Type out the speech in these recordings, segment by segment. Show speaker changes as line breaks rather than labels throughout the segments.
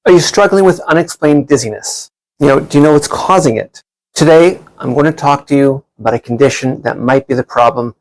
Are you struggling with unexplained dizziness? Do you know what's causing it? Today, I'm going to talk to you about a condition that might be the problem,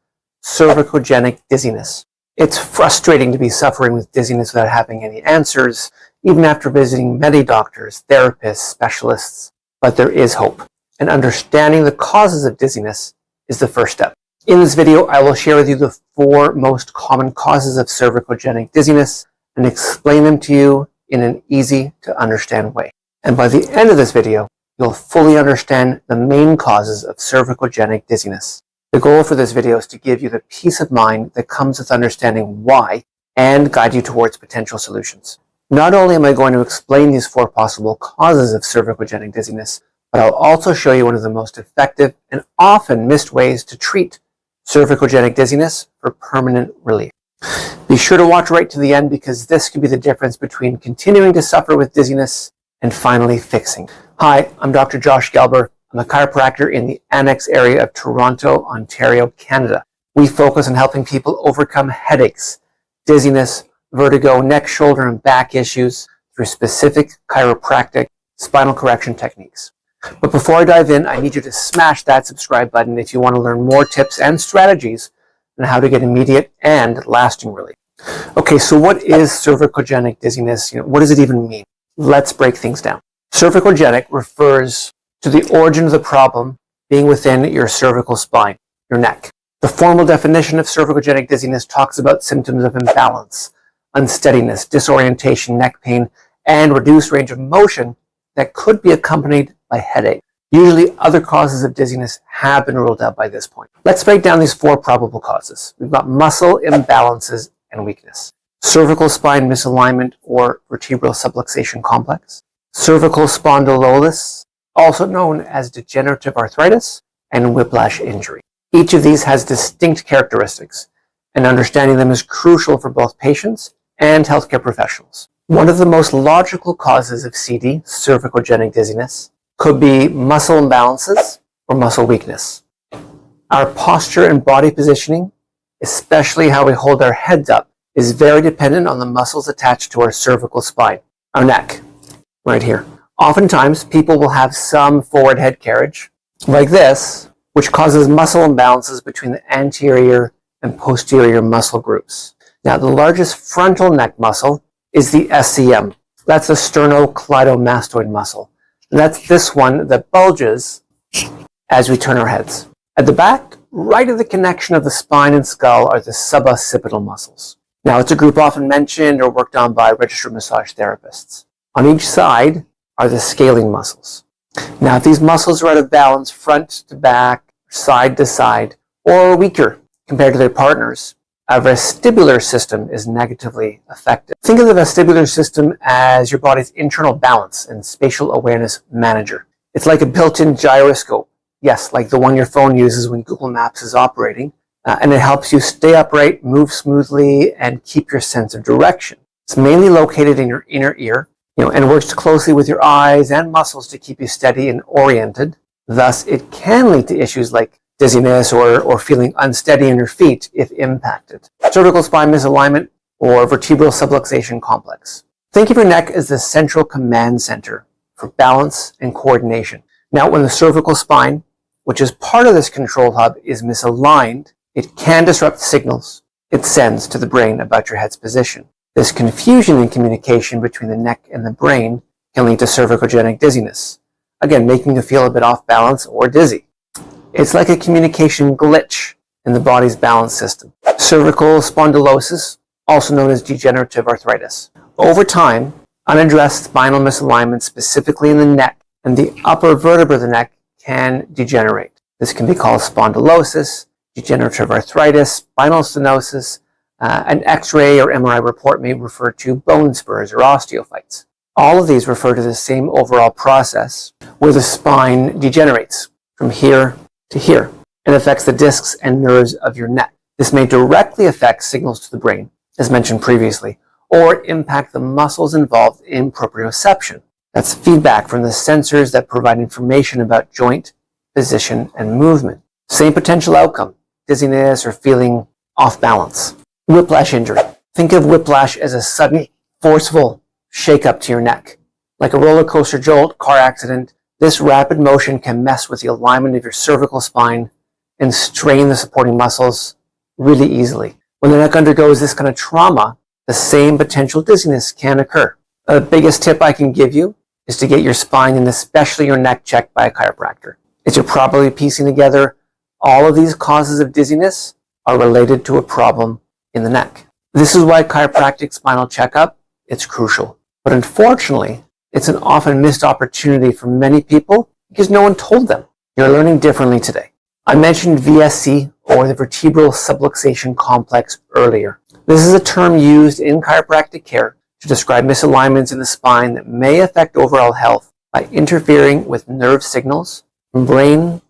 cervicogenic dizziness. It's frustrating to be suffering with dizziness without having any answers, even after visiting many doctors, therapists, specialists, but there is hope. And understanding the causes of dizziness is the first step. In this video, I will share with you the 4 most common causes of cervicogenic dizziness and explain them to you in an easy to understand way. And by the end of this video, you'll fully understand the main causes of cervicogenic dizziness. The goal for this video is to give you the peace of mind that comes with understanding why and guide you towards potential solutions. Not only am I going to explain these 4 possible causes of cervicogenic dizziness, but I'll also show you one of the most effective and often missed ways to treat cervicogenic dizziness for permanent relief. Be sure to watch right to the end because this could be the difference between continuing to suffer with dizziness and finally fixing. Hi, I'm Dr. Josh Gelber. I'm a chiropractor in the Annex area of Toronto, Ontario, Canada. We focus on helping people overcome headaches, dizziness, vertigo, neck, shoulder, and back issues through specific chiropractic spinal correction techniques. But before I dive in, I need you to smash that subscribe button if you want to learn more tips and strategies on how to get immediate and lasting relief. Okay, so what is cervicogenic dizziness? What does it even mean? Let's break things down. Cervicogenic refers to the origin of the problem being within your cervical spine, your neck. The formal definition of cervicogenic dizziness talks about symptoms of imbalance, unsteadiness, disorientation, neck pain, and reduced range of motion that could be accompanied by headache. Usually other causes of dizziness have been ruled out by this point. Let's break down these 4 probable causes. We've got muscle imbalances and weakness, cervical spine misalignment or vertebral subluxation complex, cervical spondylosis, also known as degenerative arthritis, and whiplash injury. Each of these has distinct characteristics, and understanding them is crucial for both patients and healthcare professionals. One of the most logical causes of CD, cervicogenic dizziness, could be muscle imbalances or muscle weakness. Our posture and body positioning, especially how we hold our heads up, is very dependent on the muscles attached to our cervical spine, our neck, right here. Oftentimes, people will have some forward head carriage, like this, which causes muscle imbalances between the anterior and posterior muscle groups. Now, the largest frontal neck muscle is the SCM. That's the sternocleidomastoid muscle. And that's this one that bulges as we turn our heads. At the back, right at the connection of the spine and skull, are the suboccipital muscles. Now, it's a group often mentioned or worked on by registered massage therapists. On each side are the scaling muscles. Now, if these muscles are out of balance front to back, side to side, or weaker compared to their partners, our vestibular system is negatively affected. Think of the vestibular system as your body's internal balance and spatial awareness manager. It's like a built-in gyroscope. Yes, like the one your phone uses when Google Maps is operating. And it helps you stay upright, move smoothly, and keep your sense of direction. It's mainly located in your inner ear, and works closely with your eyes and muscles to keep you steady and oriented. Thus, it can lead to issues like dizziness or feeling unsteady in your feet if impacted. Cervical spine misalignment or vertebral subluxation complex. Think of your neck as the central command center for balance and coordination. Now, when the cervical spine, which is part of this control hub, is misaligned, it can disrupt signals it sends to the brain about your head's position. This confusion in communication between the neck and the brain can lead to cervicogenic dizziness, again, making you feel a bit off balance or dizzy. It's like a communication glitch in the body's balance system. Cervical spondylosis, also known as degenerative arthritis. Over time, unaddressed spinal misalignment, specifically in the neck and the upper vertebra of the neck, can degenerate. This can be called spondylosis, degenerative arthritis, spinal stenosis. An X-ray or MRI report may refer to bone spurs or osteophytes. All of these refer to the same overall process where the spine degenerates from here to here and affects the discs and nerves of your neck. This may directly affect signals to the brain, as mentioned previously, or impact the muscles involved in proprioception. That's feedback from the sensors that provide information about joint, position, and movement. Same potential outcome, dizziness or feeling off balance. Whiplash injury. Think of whiplash as a sudden, forceful shake-up to your neck. Like a roller coaster jolt, car accident, this rapid motion can mess with the alignment of your cervical spine and strain the supporting muscles really easily. When the neck undergoes this kind of trauma, the same potential dizziness can occur. The biggest tip I can give you is to get your spine and especially your neck checked by a chiropractor. As you're properly piecing together, all of these causes of dizziness are related to a problem in the neck. This is why chiropractic spinal checkup is crucial. But unfortunately, it's an often missed opportunity for many people because no one told them. You're learning differently today. I mentioned VSC, or the vertebral subluxation complex, earlier. This is a term used in chiropractic care to describe misalignments in the spine that may affect overall health by interfering with nerve signals from brain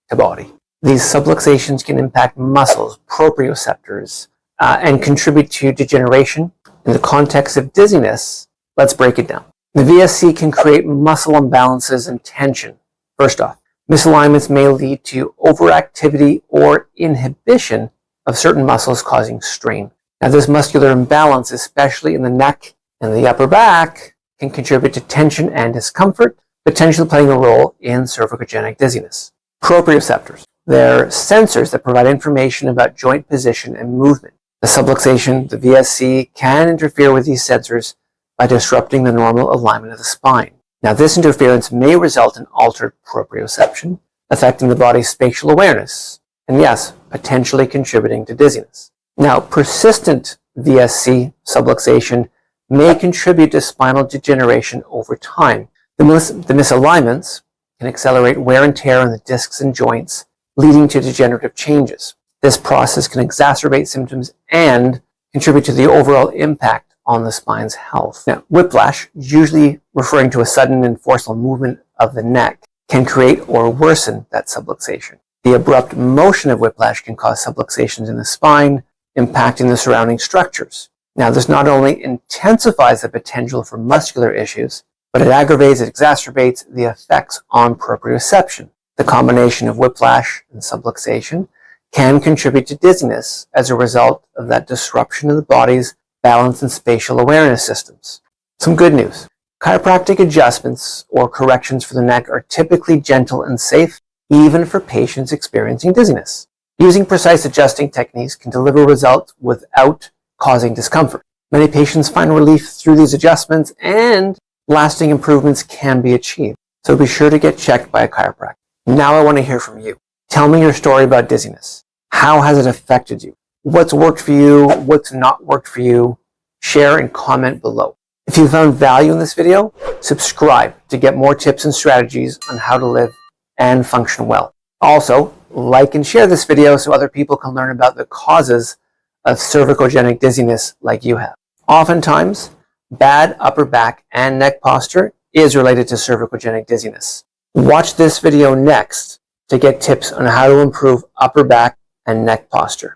to body. These subluxations can impact muscles, proprioceptors, and contribute to degeneration. In the context of dizziness, let's break it down. The VSC can create muscle imbalances and tension. First off, misalignments may lead to overactivity or inhibition of certain muscles, causing strain. Now, this muscular imbalance, especially in the neck and the upper back, can contribute to tension and discomfort, potentially playing a role in cervicogenic dizziness. Proprioceptors. They're sensors that provide information about joint position and movement. The subluxation, the VSC, can interfere with these sensors by disrupting the normal alignment of the spine. Now, this interference may result in altered proprioception, affecting the body's spatial awareness, and yes, potentially contributing to dizziness. Now, persistent VSC subluxation may contribute to spinal degeneration over time. The misalignments can accelerate wear and tear on the discs and joints, leading to degenerative changes. This process can exacerbate symptoms and contribute to the overall impact on the spine's health. Now, whiplash, usually referring to a sudden and forceful movement of the neck, can create or worsen that subluxation. The abrupt motion of whiplash can cause subluxations in the spine, impacting the surrounding structures. Now, this not only intensifies the potential for muscular issues, but it aggravates and exacerbates the effects on proprioception. The combination of whiplash and subluxation can contribute to dizziness as a result of that disruption of the body's balance and spatial awareness systems. Some good news. Chiropractic adjustments or corrections for the neck are typically gentle and safe, even for patients experiencing dizziness. Using precise adjusting techniques can deliver results without causing discomfort. Many patients find relief through these adjustments, and lasting improvements can be achieved. So be sure to get checked by a chiropractor. Now I want to hear from you. Tell me your story about dizziness. How has it affected you? What's worked for you? What's not worked for you? Share and comment below. If you found value in this video, subscribe to get more tips and strategies on how to live and function well. Also, like and share this video so other people can learn about the causes of cervicogenic dizziness like you have. Oftentimes, bad upper back and neck posture is related to cervicogenic dizziness. Watch this video next to get tips on how to improve upper back and neck posture.